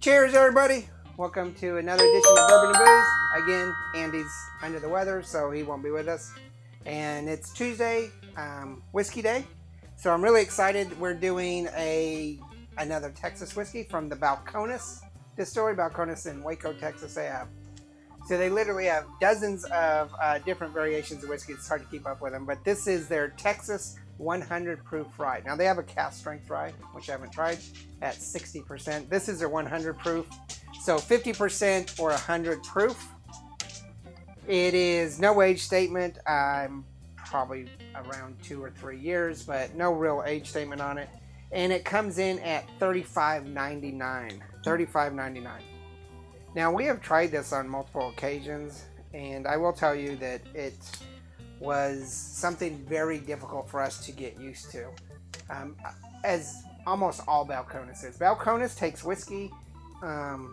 Cheers, everybody. Welcome to another edition of Bourbon and Booze. Again, Andy's under the weather, so he won't be with us. And it's Tuesday, whiskey day. So I'm really excited. We're doing another Texas whiskey from the Balcones distillery. Balcones in Waco, Texas. They literally have dozens of different variations of whiskey. It's hard to keep up with them, but this is their Texas 100 proof rye. Now they have a cast strength rye, which I haven't tried, at 60%. This is their 100 proof. So 50% or 100 proof. It is no age statement. I'm probably around 2 or 3 years, but no real age statement on it. And it comes in at $35.99. $35.99. Now we have tried this on multiple occasions, and I will tell you that it was something very difficult for us to get used to, as almost all Balcones is. Balcones takes whiskey and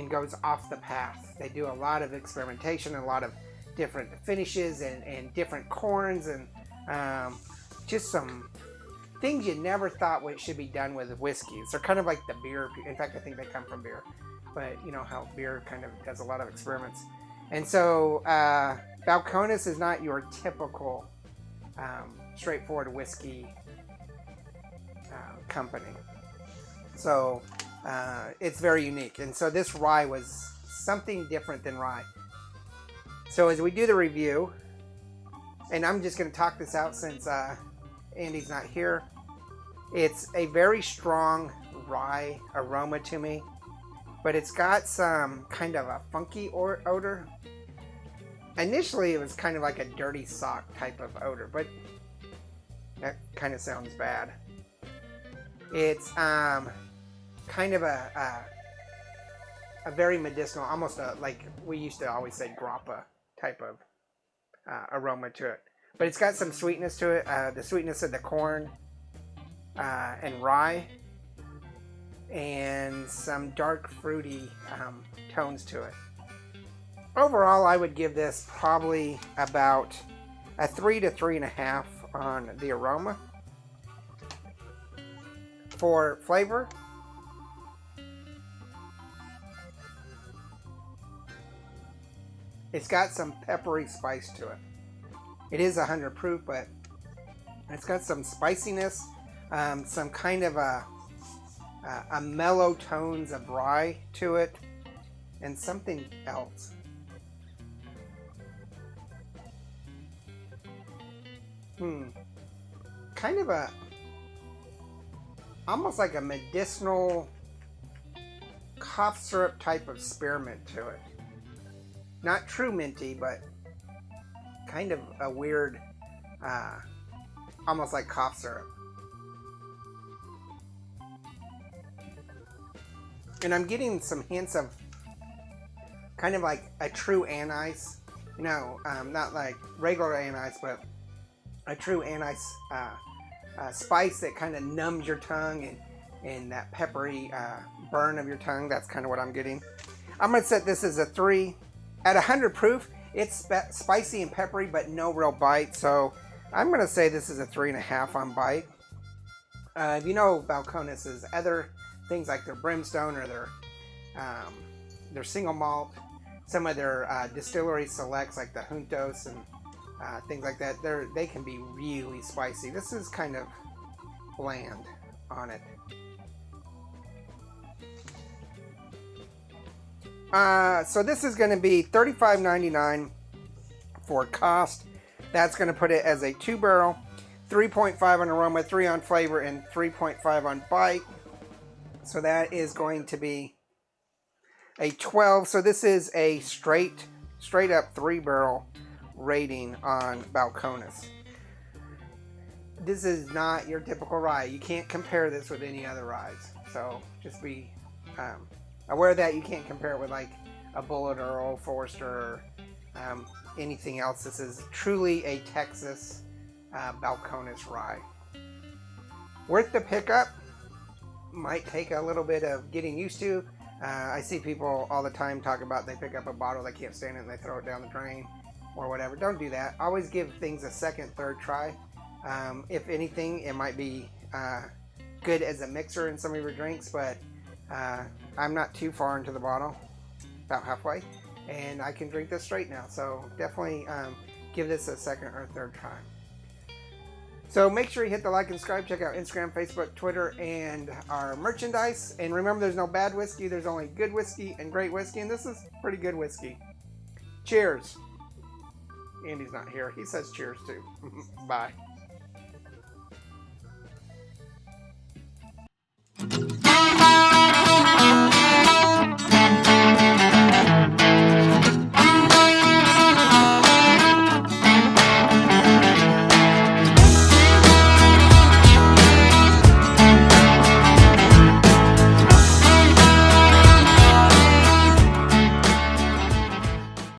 goes off the path. They do a lot of experimentation, a lot of different finishes and different corns, and just some things you never thought should be done with whiskeys. They're kind of like the beer. In fact, I think they come from beer. But you know how beer kind of does a lot of experiments. And so Balcones is not your typical straightforward whiskey company. So it's very unique. And so this rye was something different than rye. So as we do the review, and I'm just going to talk this out since Andy's not here, it's a very strong rye aroma to me. But it's got some kind of a funky odor. Initially, it was kind of like a dirty sock type of odor, but that kind of sounds bad. It's kind of a very medicinal, almost like we used to always say grappa type of aroma to it. But it's got some sweetness to it, the sweetness of the corn and rye, and some dark fruity tones to it. Overall, I would give this probably about a 3 to 3.5 on the aroma. For flavor, it's got some peppery spice to it. It is 100 proof, but it's got some spiciness, some kind of a mellow tones of rye to it, and something else. Kind of almost like a medicinal cough syrup type of spearmint to it. Not true minty, but kind of a weird, almost like cough syrup. And I'm getting some hints of kind of like a true anise. You know, not like regular anise, but a true anise spice that kind of numbs your tongue and that peppery burn of your tongue. That's kind of what I'm getting. I'm going to set this as a 3. At 100 proof, it's spicy and peppery, but no real bite. So I'm going to say this is a 3.5 on bite. If you know Balcones' other things like their brimstone or their single malt, some of their distillery selects like the Juntos and things like that, they can be really spicy. This is kind of bland on it. So this is going to be $35.99 for cost. That's going to put it as a 2-barrel, 3.5 on aroma, 3 on flavor, and 3.5 on bite. So that is going to be a 12. So this is a straight up 3-barrel rating on Balcones. This is not your typical rye. You can't compare this with any other ryes. So just be aware of that. You can't compare it with like a Bullet or Old Forester or anything else. This is truly a Texas Balcones rye. Worth the pickup. Might take a little bit of getting used to. I see people all the time talk about they pick up a bottle, they can't stand it, and they throw it down the drain or whatever. Don't do that. Always give things a second, third try. If anything, it might be good as a mixer in some of your drinks, but I'm not too far into the bottle, about halfway, and I can drink this straight now. So definitely give this a second or third try. So make sure you hit the like and subscribe. Check out Instagram, Facebook, Twitter, and our merchandise. And remember, there's no bad whiskey. There's only good whiskey and great whiskey. And this is pretty good whiskey. Cheers. Andy's not here. He says cheers too. Bye.